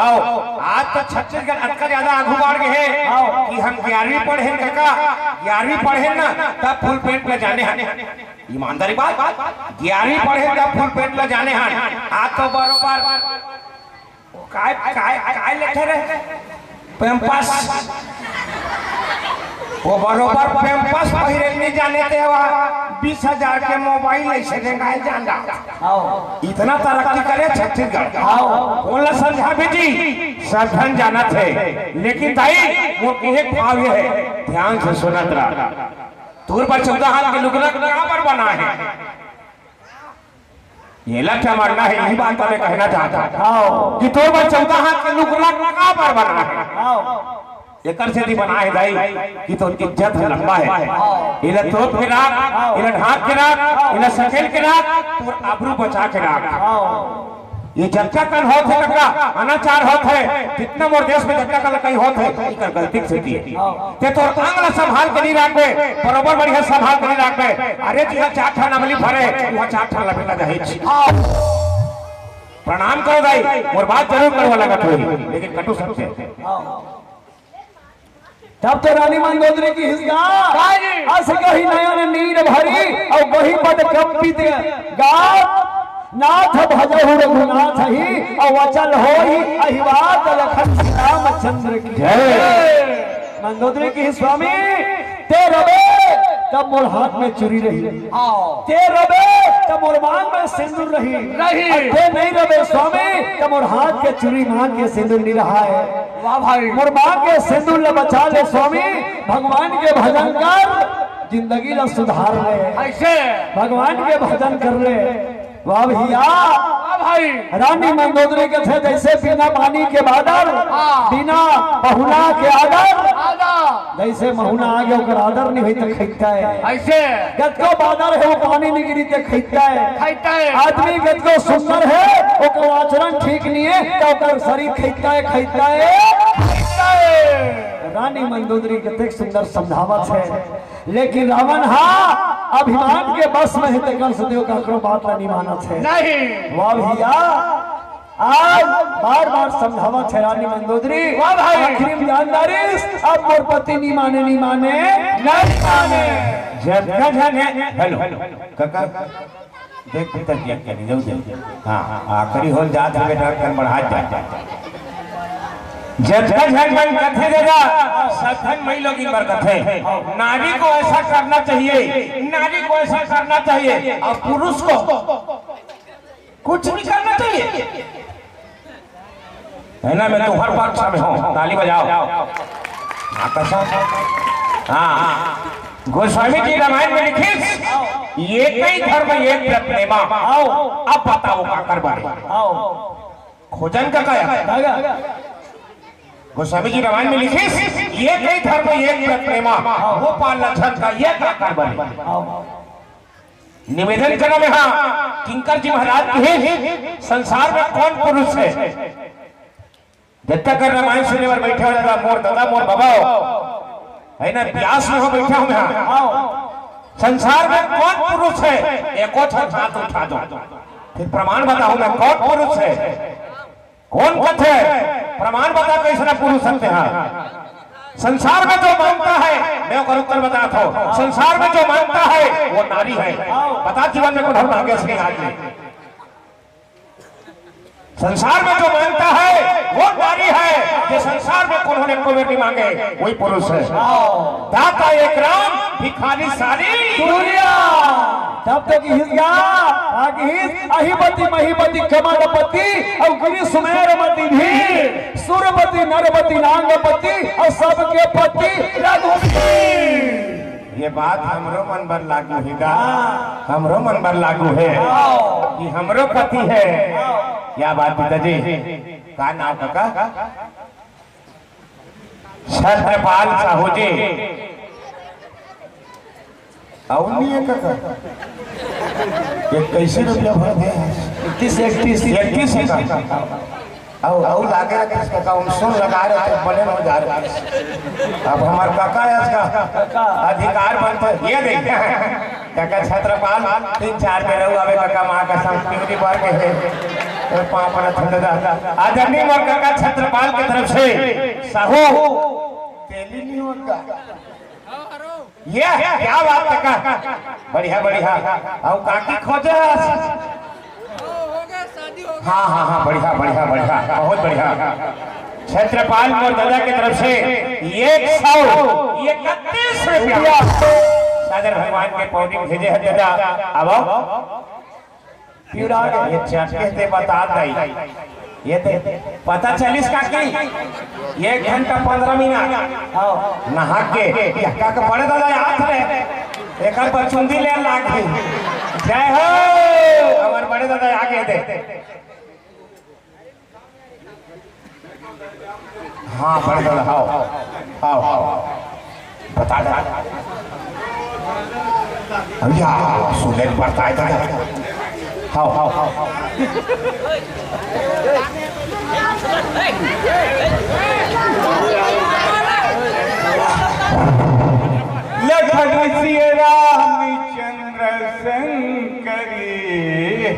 आओ आज तो छत्तीसगढ़ अटका ज्यादा आगू बढ़ गए हैं कि हम 11वीं पढ़े हैं काका 11वीं पढ़े ना तब फुल पेंट में जाने हैं ईमानदारी बात 11वीं पढ़े तब फुल पेंट में जाने हैं आज तो बरोबर काय काय काय लिखे रहे पैंपस वो बरोबर पैंपस पहिरे नहीं जाने थे 20,000 के मोबाइल ऐसे देंगे जान इतना तरक्की करे छत्तीसगढ़ बोला समझा बेटी सावधान जाना थे लेकिन भाई वो एक भाव ये है ध्यान से सुना तेरा दूर पर 14 हाथ के लुकना कहाँ पर बना है ये लक्ष्य मारना है यही बात मैं कहना चाहता हूँ कि दूर पर 14 हाथ के लुकना कहाँ पर बना है ये कर से बना है दाई कि तो उनकी इज्जत है लंबा है इन्हें तोप के राख इन्हें ढाक के राख इन्हें सकेल के राख तो आबरू बचा के राख ये जबका कल होत है कका अनाचार होत है जितना मोर देश में जबका कल कहीं होत है कहीं कर गलती से की ते तो आंगला संभाल के नहीं रखबे बरोबर बढ़िया संभाल के नहीं रखबे अरे जी चार ठा नमली भरे वहां चार ठा लपेटा दहेज प्रणाम करो दाई और बात जरूर करवा लगा थोड़ी लेकिन कटु सत्य तब तो रानी मंदोदरी की हिस्सा अस कही नयन नीर भरी और वही पद कंपित गात नाथ भजहु रघुनाथ ही और वचन होई अहिवात लखन रामचंद्र की जय मंदोदरी की स्वामी ते रबे तब मोर हाथ में चुरी रही ते रबे तब मोर मांग में सिंदूर रही ते नहीं रबे स्वामी तब मोर हाथ के चुरी मांग के सिंदूर नहीं रहा है वाह भाई मोर मांग के सिंदूर ले बचा ले स्वामी भगवान के भजन कर जिंदगी ला सुधार ले ऐसे भगवान के भजन कर ले वाह भैया भाई रानी मंदोदरी के थे जैसे बिना पानी के बादल बिना बहुना के आदर जैसे महुना आगे ओकर आदर नहीं हुई तो खैता है ऐसे गद को बादल है वो पानी नहीं गिरी तो खैता है आदमी गद को सुंदर है ओकर आचरण ठीक नहीं है तो ओकर शरीर खैता है रानी मंदोदरी के सुंदर समझावत है लेकिन रावण अभिमान के बस में है कंस देव का बात नहीं मानत है नहीं वाह भैया आज बार बार समझावत है रानी मंदोदरी वाह भाई आखिरी में जानदारी अब मोर पति नहीं माने जब जाने हेलो काका देख तक ये करी जाओ हां आखिरी हो जात है बेटा कर बढ़ा जा जब झगन कथे देगा सखन मई लोग मर कथे नारी को ऐसा करना चाहिए और पुरुष को कुछ नहीं करना चाहिए है ना मैं तुम्हारे पक्ष में हूँ ताली बजाओ हाँ गोस्वामी जी रामायण में लिखी ये कई धर्म एक प्रेमा अब बताओ का करवा खोजन का क्या गोस्वामी जी रामायण में लिखे ये कई धर्म एक प्रेमा वो पाल लक्षण का ये आकार बने निवेदन करो में हाँ किंकर जी महाराज के संसार में कौन पुरुष है जब तक रामायण सुनने पर बैठे हो जाता मोर दादा मोर बाबा है ना प्यास में हो बैठा हूँ मैं संसार में कौन पुरुष है एक हाथ उठा दो फिर प्रमाण बताओ मैं कौन पुरुष है कौन कथे प्रमाण बता कैसे पुरुष सकते हैं संसार में जो मानता है मैं उसका उत्तर बताता हूँ संसार में जो मानता है वो नारी है बता जीवन में कौन भाग्य से आज संसार में जो मानता है वो नारी है जो संसार में उन्होंने को बेटी मांगे वही पुरुष है दाता एक राम भिखारी सारी दुनिया तब तक अहिपति महिपति कमलपति और गिरी सुमेरपति भी सुरपति नरपति नांगपति और सबके पति रघुपति ये बात हमरो मन पर लागू है हमरो मन पर लागू है कि हमरो पति है क्या बात पिताजी का नाम काका छत्रपाल साहू जी ये कैसे रुपया भर दे 31 और लागे का सुन लगा रहे थे बड़े हो जा रहे अब हमारे काका का अधिकार बनते ये देखते हैं काका छत्रपाल 3-4 पे रहू अबे काका माँ का संस्कृति बढ़ के पापा दादा आदरणीय मोर काका छत्रपाल की तरफ से साहू तेली नहीं होगा ये क्या बात का बढ़िया बढ़िया और काकी खोजे हाँ हाँ हाँ बढ़िया बढ़िया बढ़िया बहुत बढ़िया छत्रपाल मोर दादा की तरफ से 131 रुपया सागर भगवान के पौड़ी भेजे हैं दादा अब ये चटके ते बता दई ये ते पता चलिस का की 1 घंटा 15 मिनट नहा के का के पड़े दादा याद रहे एकर बचुंदी ले लाग गई जय हो हमार बड़े दादा आगे दे हाँ बड़े दादा आओ आओ आओ बता दे भैया सुने पड़ता है दादा हाउ हाउ हाउ लखन श्री रामचंद्र शंकरी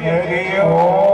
हरि ओम